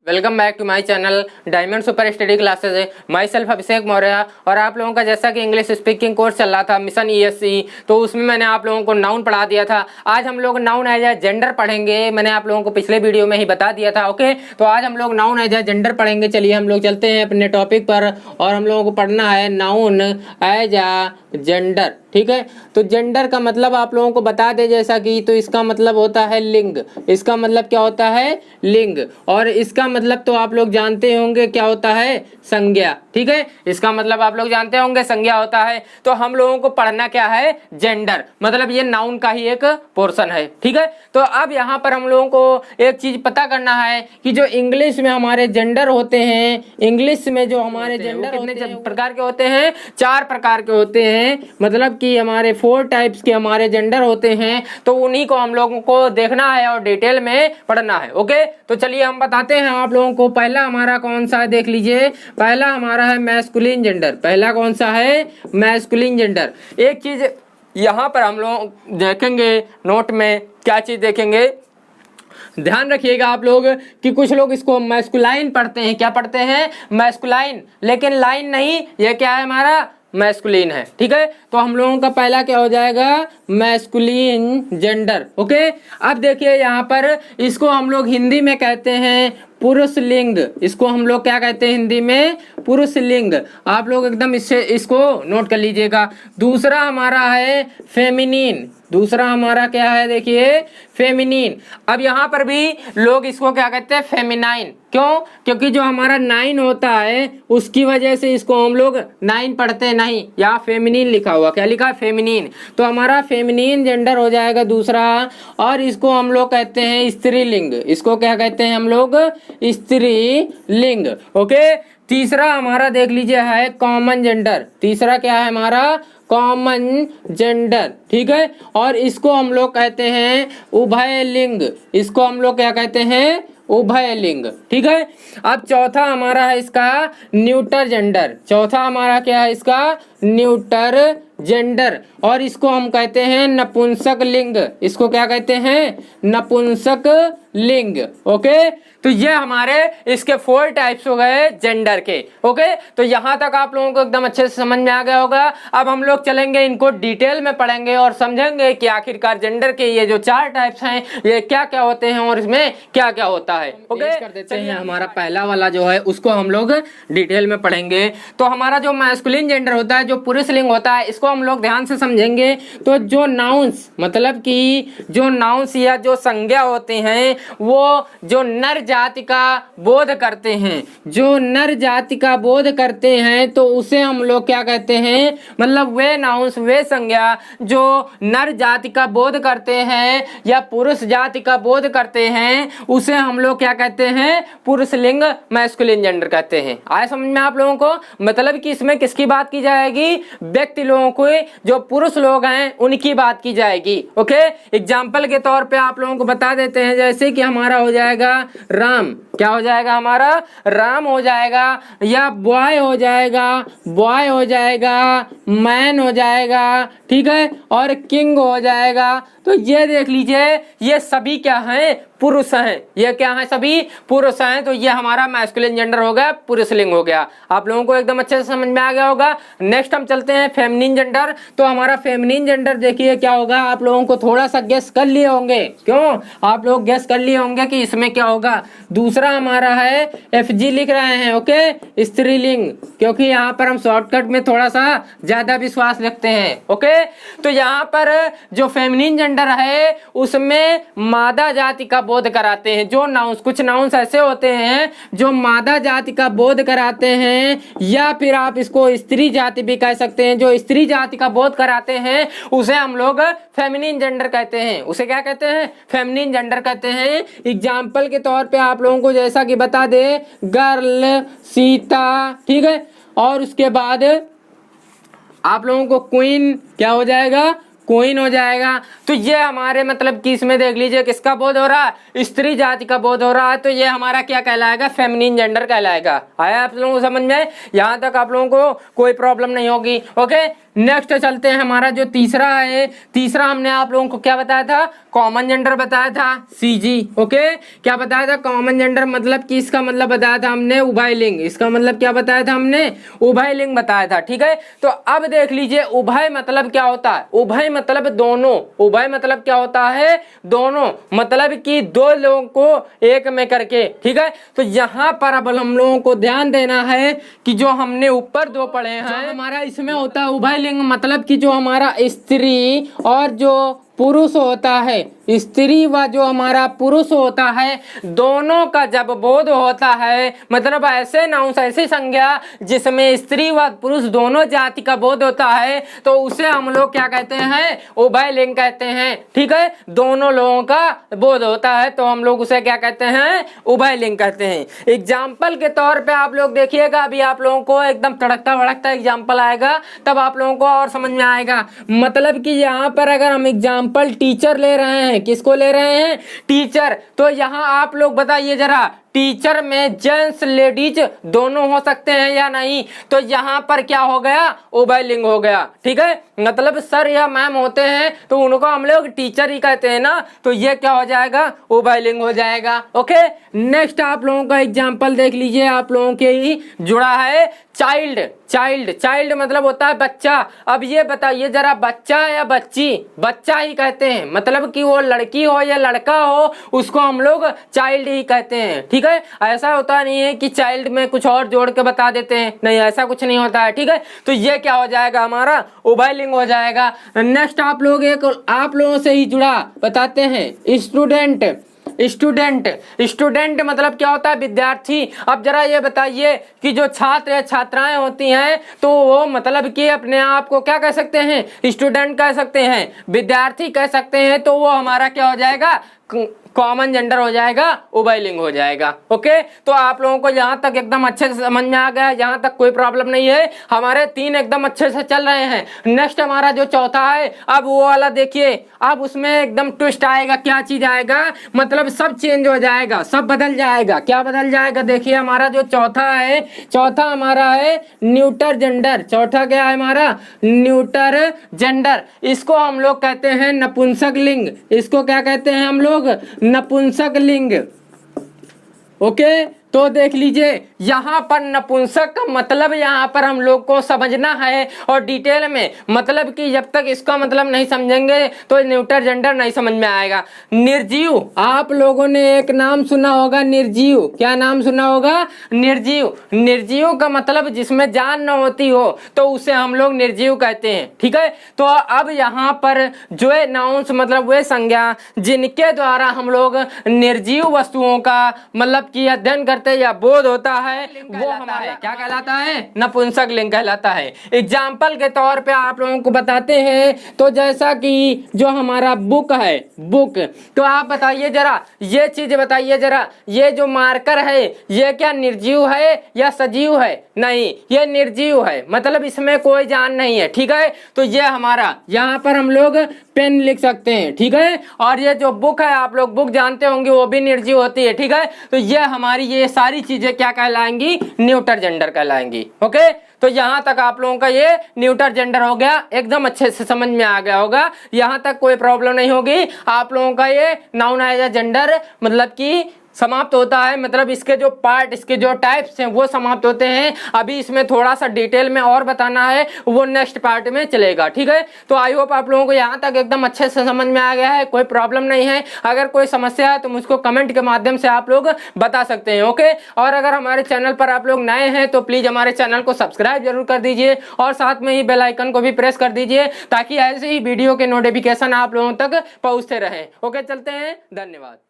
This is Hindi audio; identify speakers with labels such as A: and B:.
A: Welcome back to my channel diamond super study classes. Myself Abhishek Maurya. और आप लोगों का जैसा कि इंग्लिश स्पीकिंग कोर्स चल रहा था मिशन ईएससी, तो उसमें मैंने आप लोगों को नाउन पढ़ा दिया था। आज हम लोग नाउन एज ए जेंडर पढ़ेंगे। मैंने आप लोगों को पिछले वीडियो में ही बता दिया था। ओके, तो आज हम लोग नाउन एज ए जेंडर पढ़ेंगे। चलिए हम लोग चलते हैं अपने टॉपिक पर और हम लोगों को पढ़ना है नाउन एज ए जेंडर। ठीक है, तो जेंडर का मतलब आप लोगों को बता दे जैसा कि, तो इसका मतलब होता है लिंग। इसका मतलब क्या होता है? लिंग। और इसका मतलब तो आप लोग जानते होंगे क्या होता है? संज्ञा। ठीक है, इसका मतलब आप लोग जानते होंगे संज्ञा होता है। तो हम लोगों को पढ़ना क्या है? जेंडर। मतलब ये नाउन का ही एक पोर्शन है। ठीक है, तो अब यहाँ पर हम लोगों को एक चीज पता करना है कि जो इंग्लिश में हमारे जेंडर होते हैं, इंग्लिश में जो हमारे जेंडर कितने प्रकार के होते हैं? 4 प्रकार के होते हैं। मतलब कि हमारे 4 टाइप्स के हमारे जेंडर होते हैं। तो उन्हीं को हम लोगों को देखना है और डिटेल में पढ़ना है। ओके, तो चलिए हम बताते हैं आप लोगों को। पहला हमारा कौन सा है देख लीजिए। पहला हमारा है मैस्कुलिन जेंडर। पहला कौन सा है? Masculine gender. एक चीज यहाँ पर हम लोग देखेंगे, नोट में क्या चीज देखेंगे, ध्यान रखिएगा आप लोग कि कुछ लोग इसको मैस्कुलाइन पढ़ते हैं। क्या पढ़ते हैं? मैस्कुलाइन। लेकिन लाइन नहीं, ये क्या है? हमारा मैस्कुलिन है। ठीक है, तो हम लोगों का पहला क्या हो जाएगा? Masculine gender. ओके, अब देखिए यहाँ पर इसको हम लोग हिंदी में कहते हैं पुरुष लिंग। इसको हम लोग क्या कहते हैं हिंदी में? पुरुष लिंग। आप लोग एकदम इसको नोट कर लीजिएगा। दूसरा हमारा है फेमिनिन। दूसरा हमारा क्या है? देखिए फेमिनिन। अब यहाँ पर भी लोग इसको क्या कहते हैं? फेमिनाइन। क्यों? क्योंकि जो हमारा 9 होता है उसकी वजह से इसको हम लोग 9 पढ़ते नहीं। यहाँ फेमिनिन लिखा हुआ, क्या लिखा है? फेमिनिन। तो हमारा फेमिनिन जेंडर हो जाएगा दूसरा। और इसको हम लोग कहते हैं स्त्रीलिंग। इसको क्या कहते हैं हम लोग? स्त्रीलिंग। ओके, तीसरा हमारा देख लीजिए है कॉमन जेंडर। तीसरा क्या है हमारा? Common gender. ठीक है, और इसको हम लोग कहते हैं उभय लिंग। इसको हम लोग क्या कहते हैं? उभय लिंग। ठीक है, अब चौथा हमारा है इसका न्यूटर जेंडर। चौथा हमारा क्या है इसका? Neuter gender. और इसको हम कहते हैं नपुंसक लिंग। इसको क्या कहते हैं? नपुंसक लिंग। ओके, तो ये हमारे इसके 4 टाइप्स हो गए जेंडर के। ओके, तो यहाँ तक आप लोगों को एकदम अच्छे से समझ में आ गया होगा। अब हम लोग चलेंगे, इनको डिटेल में पढ़ेंगे और समझेंगे कि आखिरकार जेंडर के ये जो 4 टाइप्स हैं ये क्या क्या होते हैं और इसमें क्या क्या होता है। ओके, कर देते हैं। हमारा पहला वाला जो है उसको हम लोग डिटेल में पढ़ेंगे। तो हमारा जो मैस्कुलिन जेंडर होता है, जो पुरुष लिंग होता है, इसको हम लोग ध्यान से समझेंगे। तो जो नाउंस, मतलब कि जो नाउंस या जो संज्ञा होते हैं वो जो नर जाति का बोध करते हैं, जो नर जाति का बोध करते हैं, तो उसे हम लोग क्या कहते हैं? मतलब वे नाउंस, वे संज्ञा जो नर जाति का बोध करते हैं या पुरुष जाति का बोध करते हैं, उसे हम लोग क्या कहते हैं? पुरुष लिंग मैस्कुलिन जेंडर कहते हैं। आया समझ में आप लोगों को? मतलब कि इसमें किसकी बात की जाएगी? व्यक्ति लोगों को, जो पुरुष लोग हैं उनकी बात की जाएगी। ओके, एग्जाम्पल के तौर पे आप लोगों को बता देते हैं, जैसे कि हमारा हो जाएगा राम। क्या हो जाएगा हमारा? राम हो जाएगा, या बॉय हो जाएगा, बॉय हो जाएगा, मैन हो जाएगा। ठीक है, और किंग हो जाएगा। तो ये देख लीजिए, ये सभी क्या हैं? पुरुष हैं। ये क्या है? सभी पुरुष हैं। तो ये हमारा मैस्कुलिन जेंडर हो गया, पुरुष लिंग हो गया। आप लोगों को एकदम अच्छे से समझ में आ गया होगा। नेक्स्ट हम चलते हैं फेमिनिन जेंडर। तो हमारा फेमिनिन जेंडर देखिए क्या होगा। आप लोगों को थोड़ा सा गेस कर लिए होंगे। क्यों? आप लोग गेस कर लिए होंगे कि इसमें क्या होगा। दूसरा हमारा है FG लिख रहे हैं। ओके, स्त्रीलिंग, क्योंकि यहाँ पर हम शॉर्टकट में थोड़ा सा ज्यादा विश्वास रखते हैं। ओके, तो यहाँ पर जो फेमिनिन जेंडर है उसमें मादा जाति का बोध कराते हैं। जो नाउंस, कुछ नाउंस ऐसे होते हैं जो मादा जाति का बोध कराते हैं, या फिर आप इसको स्त्री जाति भी कह सकते हैं। जो स्त्री जाति का बोध कराते हैं उसे हम लोग फेमिनिन जेंडर कहते हैं। उसे क्या कहते हैं? फेमिनिन जेंडर कहते हैं। एग्जाम्पल के तौर पे आप लोगों को जैसा कि बता दे, गर्ल, सीता। ठीक है, और उसके बाद आप लोगों को क्वीन क्या हो जाएगा? क्वीन हो जाएगा। तो ये हमारे मतलब कि इसमें देख लीजिए किसका बोध हो रहा है? स्त्री जाति का बोध हो रहा है। तो ये हमारा क्या कहलाएगा? फेमिनिन जेंडर कहलाएगा। आया आप लोगों को समझ में? यहाँ तक आप लोगों को कोई प्रॉब्लम नहीं होगी। ओके, नेक्स्ट चलते हैं, हमारा जो तीसरा है, तीसरा हमने आप लोगों को क्या बताया था, कॉमन जेंडर बताया था, सीजी। ओके, क्या बताया था, कॉमन जेंडर मतलब कि इसका मतलब बताया था हमने उभयलिंग। इसका मतलब क्या बताया था हमने, उभयलिंग बताया था। ठीक है, तो अब देख लीजिए उभय मतलब क्या होता है, उभय मतलब दोनों, उभय मतलब क्या होता है, दोनों, मतलब कि दो लोगों को एक में करके। ठीक है, तो यहाँ पर अब हम लोगों को ध्यान देना है कि जो हमने ऊपर दो पढ़े हैं, हमारा इसमें होता है उभयलिंग, मतलब कि जो हमारा स्त्री और जो पुरुष होता है, स्त्री व जो हमारा पुरुष होता है, दोनों का जब बोध होता है, मतलब ऐसे नाउंस, ऐसी संज्ञा जिसमें स्त्री व पुरुष दोनों जाति का बोध होता है, तो उसे हम लोग क्या कहते हैं, उभयलिंग कहते हैं। ठीक है, दोनों लोगों का बोध होता है तो हम लोग उसे क्या कहते हैं, उभयलिंग कहते हैं। एग्जाम्पल के तौर पे आप लोग देखिएगा, अभी आप लोगों को एकदम तड़कता भड़कता एग्जाम्पल आएगा, तब आप लोगों को और समझ में आएगा। मतलब कि यहाँ पर अगर हम एग्जाम्पल टीचर ले रहे हैं, किसको ले रहे हैं, टीचर, तो यहाँ आप लोग बताइए जरा, टीचर में जेंट्स लेडीज दोनों हो सकते हैं या नहीं, तो यहाँ पर क्या हो गया, उभयलिंग हो गया। ठीक है, मतलब सर या मैम होते हैं तो उनको हम लोग टीचर ही कहते हैं ना, तो ये क्या हो जाएगा, उभयलिंग हो जाएगा। ओके, नेक्स्ट आप लोगों का एग्जाम्पल देख लीजिए, आप लोगों के ही जुड़ा है चाइल्ड। चाइल्ड, चाइल्ड मतलब होता है बच्चा। अब ये बताइए जरा, बच्चा या बच्ची, बच्चा ही कहते हैं, मतलब कि वो लड़की हो या लड़का हो, उसको हम लोग चाइल्ड ही कहते हैं। ठीक है, ऐसा होता नहीं है कि चाइल्ड में कुछ और जोड़ के बता देते हैं, नहीं, ऐसा कुछ नहीं होता है। ठीक है, तो ये क्या हो जाएगा, हमारा उभयलिंग हो जाएगा। नेक्स्ट आप लोग एक आप लोगों से ही जुड़ा बताते हैं, स्टूडेंट। स्टूडेंट, स्टूडेंट मतलब क्या होता है, विद्यार्थी। अब जरा ये बताइए कि जो छात्र या छात्राएं होती हैं, तो वो मतलब कि अपने आप को क्या कह सकते हैं, स्टूडेंट कह सकते हैं, विद्यार्थी कह सकते हैं, तो वो हमारा क्या हो जाएगा, कॉमन जेंडर हो जाएगा, उभयलिंग हो जाएगा। ओके, तो आप लोगों को यहाँ तक एकदम अच्छे से समझ में आ गया, यहाँ तक कोई प्रॉब्लम नहीं है, हमारे तीन एकदम अच्छे से चल रहे हैं। नेक्स्ट हमारा जो चौथा है, अब वो वाला देखिए, अब उसमें एकदम ट्विस्ट आएगा, क्या चीज आएगा, मतलब सब चेंज हो जाएगा, सब बदल जाएगा। क्या बदल जाएगा, देखिए हमारा जो चौथा है, चौथा हमारा है न्यूटर जेंडर। चौथा क्या है हमारा, न्यूटर जेंडर। इसको हम लोग कहते हैं नपुंसक लिंग। इसको क्या कहते हैं हम लोग, नपुंसक लिंग। ओके, तो देख लीजिए यहाँ पर नपुंसक का मतलब यहाँ पर हम लोग को समझना है, और डिटेल में, मतलब कि जब तक इसका मतलब नहीं समझेंगे तो न्यूटर जेंडर नहीं समझ में आएगा। निर्जीव, आप लोगों ने एक नाम सुना होगा, निर्जीव। क्या नाम सुना होगा, निर्जीव। निर्जीव का मतलब जिसमें जान न होती हो, तो उसे हम लोग निर्जीव कहते हैं। ठीक है, तो अब यहाँ पर जो है नाउंस मतलब वे संज्ञा जिनके द्वारा हम लोग निर्जीव वस्तुओं का मतलब कि अध्ययन करते या बोध होता है, वो हमारा क्या कहलाता है, नपुंसक लिंग कहलाता है। एग्जाम्पल के तौर पे आप लोगों को बताते हैं, तो जैसा कि जो हमारा बुक है, बुक, तो आप बताइए जरा, ये चीज बताइए जरा, ये जो मार्कर है ये क्या निर्जीव है या सजीव है, नहीं, ये निर्जीव है, मतलब इसमें कोई जान नहीं है। ठीक है, तो ये हमारा यहाँ पर हम लोग पेन लिख सकते हैं। ठीक है, और ये जो बुक है, आप लोग बुक जानते होंगे, वो भी निर्जीव होती है। ठीक है, तो ये हमारी ये सारी चीजें क्या कहलाएंगी, न्यूटर जेंडर कहलाएंगी। ओके, तो यहाँ तक आप लोगों का ये न्यूटर जेंडर हो गया, एकदम अच्छे से समझ में आ गया होगा, यहाँ तक कोई प्रॉब्लम नहीं होगी। आप लोगों का ये नाउन एज जेंडर मतलब कि समाप्त होता है, मतलब इसके जो पार्ट, इसके जो टाइप्स हैं वो समाप्त होते हैं। अभी इसमें थोड़ा सा डिटेल में और बताना है, वो नेक्स्ट पार्ट में चलेगा। ठीक है, तो आई होप आप लोगों को यहाँ तक एकदम अच्छे से समझ में आ गया है, कोई प्रॉब्लम नहीं है। अगर कोई समस्या है तो मुझको कमेंट के माध्यम से आप लोग बता सकते हैं। ओके, और अगर हमारे चैनल पर आप लोग नए हैं तो प्लीज हमारे चैनल को सब्सक्राइब जरूर कर दीजिए, और साथ में ही बेल आइकन को भी प्रेस कर दीजिए, ताकि ऐसे ही वीडियो के नोटिफिकेशन आप लोगों तक पहुँचते रहे। ओके, चलते हैं, धन्यवाद।